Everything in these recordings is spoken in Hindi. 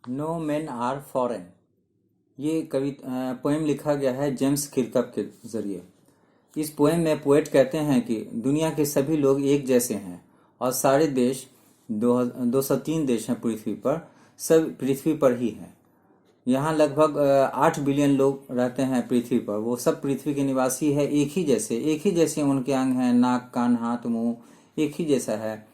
No men are foreign. ये पोएम लिखा गया है जेम्स किरकप के जरिए। इस पोएम में पोएट कहते हैं कि दुनिया के सभी लोग एक जैसे हैं और सारे देश 203 देश हैं पृथ्वी पर, सब पृथ्वी पर ही हैं। यहाँ लगभग 8 बिलियन लोग रहते हैं पृथ्वी पर। वो सब पृथ्वी के निवासी है, एक ही जैसे उनके अंग हैं, नाक कान हाथ मुंह एक ही जैसा है।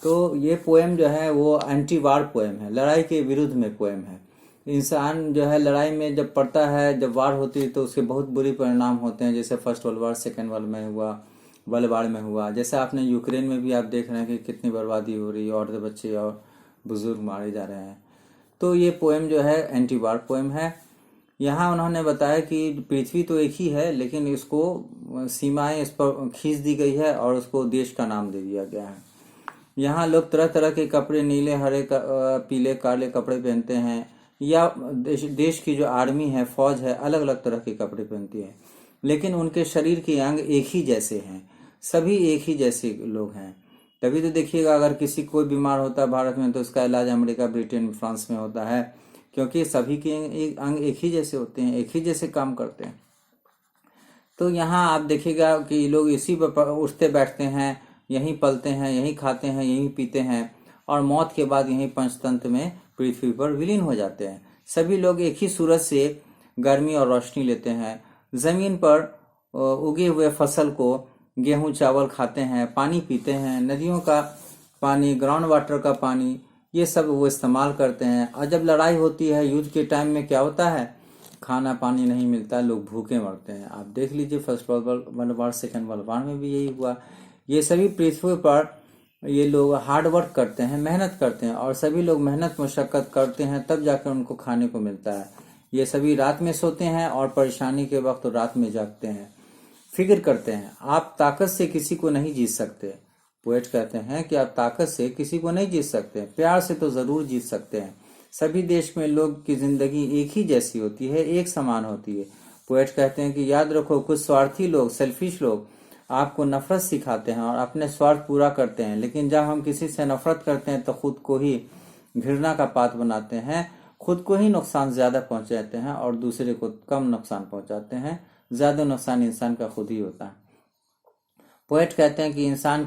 तो ये पोएम जो है वो एंटी वार पोएम है, लड़ाई के विरुद्ध में पोएम है। इंसान जो है लड़ाई में जब पड़ता है, जब वार होती है तो उसके बहुत बुरे परिणाम होते हैं, जैसे first world war, second world war में हुआ। जैसे आपने यूक्रेन में भी आप देख रहे हैं कि कितनी बर्बादी हो रही है, औरतें बच्चे और बुजुर्ग मारे जा रहे हैं। तो ये पोएम जो है एंटी वार पोएम है। यहाँ उन्होंने बताया कि पृथ्वी तो एक ही है, लेकिन इसको सीमाएं इस पर खींच दी गई है और उसको देश का नाम दे दिया गया है। यहाँ लोग तरह तरह के कपड़े, नीले हरे पीले काले कपड़े पहनते हैं, या देश की जो आर्मी है, फौज है, अलग अलग तरह के कपड़े पहनती है, लेकिन उनके शरीर के अंग एक ही जैसे हैं, सभी एक ही जैसे लोग हैं। तभी तो देखिएगा अगर किसी कोई बीमार होता है भारत में तो उसका इलाज अमेरिका, ब्रिटेन, फ्रांस में होता है, क्योंकि सभी के अंग एक ही जैसे होते हैं, एक ही जैसे काम करते हैं। तो यहाँ आप देखिएगा कि लोग इसी पर उठते बैठते हैं, यहीं पलते हैं, यहीं खाते हैं, यहीं पीते हैं, और मौत के बाद यहीं पंचतंत्र में पृथ्वी पर विलीन हो जाते हैं। सभी लोग एक ही सूरज से गर्मी और रोशनी लेते हैं। जमीन पर उगे हुए फसल को, गेहूं चावल खाते हैं, पानी पीते हैं, नदियों का पानी, ग्राउंड वाटर का पानी, ये सब वो इस्तेमाल करते हैं। और जब लड़ाई होती है, युद्ध के टाइम में क्या होता है, खाना पानी नहीं मिलता, लोग भूखे मरते हैं। आप देख लीजिए first world war, second world war में भी यही हुआ। ये सभी पृथ्वी पर ये लोग हार्ड वर्क करते हैं, मेहनत करते हैं, और सभी लोग मेहनत मशक्कत करते हैं, तब जाकर उनको खाने को मिलता है। ये सभी रात में सोते हैं और परेशानी के वक्त रात में जागते हैं, फिक्र करते हैं। आप ताकत से किसी को नहीं जीत सकते। पोएट कहते हैं कि आप ताकत से किसी को नहीं जीत सकते, प्यार से तो जरूर जीत सकते हैं। सभी देश में लोग की जिंदगी एक ही जैसी होती है, एक समान होती है। पोएट कहते हैं कि याद रखो, कुछ स्वार्थी लोग, सेल्फिश लोग आपको नफरत सिखाते हैं और अपने स्वार्थ पूरा करते हैं, लेकिन जब हम किसी से नफरत करते हैं तो खुद को ही घृणा का पात्र बनाते हैं, खुद को ही नुकसान ज्यादा पहुंचाते हैं और दूसरे को कम नुकसान पहुंचाते हैं। ज्यादा नुकसान इंसान का खुद ही होता है। पोएट कहते हैं कि इंसान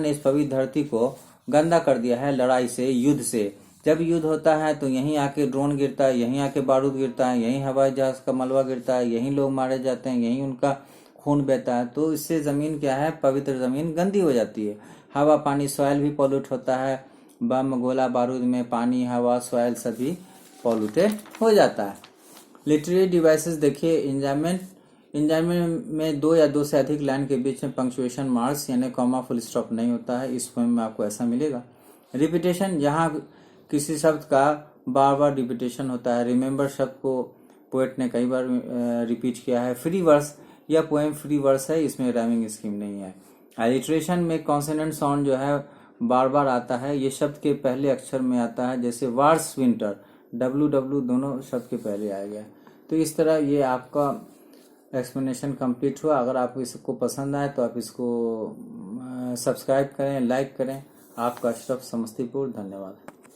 ने इस पवित्र धरती को गंदा कर दिया है लड़ाई से, युद्ध से। जब युद्ध होता है तो यहीं आके ड्रोन गिरता है, यहीं आके बारूद गिरता है, यहीं हवाई जहाज का मलबा गिरता है, यहीं लोग मारे जाते हैं, यहीं उनका खून बहता है। तो इससे जमीन क्या है, पवित्र जमीन गंदी हो जाती है। हवा पानी सॉइल भी पॉल्यूट होता है। बम गोला बारूद में पानी, हवा, सॉइल सभी पॉल्यूटेड हो जाता है। लिटरेरी डिवाइसेस देखिए, इंजाइनमेंट में दो या दो से अधिक लाइन के बीच में पंक्चुएशन मार्क्स यानी कॉमा फुल स्टॉप नहीं होता है। इस पोएम में आपको ऐसा मिलेगा। रिपीटेशन, जहाँ किसी शब्द का बार बार रिपीटेशन होता है। रिमेम्बर शब्द को पोएट ने कई बार रिपीट किया है। फ्री वर्स, यह पोएम फ्री वर्स है, इसमें राइमिंग स्कीम नहीं है। अलिटरेशन में कॉन्सोनेंट साउंड जो है बार बार आता है, ये शब्द के पहले अक्षर में आता है। जैसे वार्स विंटर, WW दोनों शब्द के पहले आएगा। तो इस तरह ये आपका एक्सप्लेनेशन कंप्लीट हुआ। अगर आपको इसको पसंद आए तो आप इसको सब्सक्राइब करें, लाइक करें। आपका अशरफ, समस्तीपुर। धन्यवाद।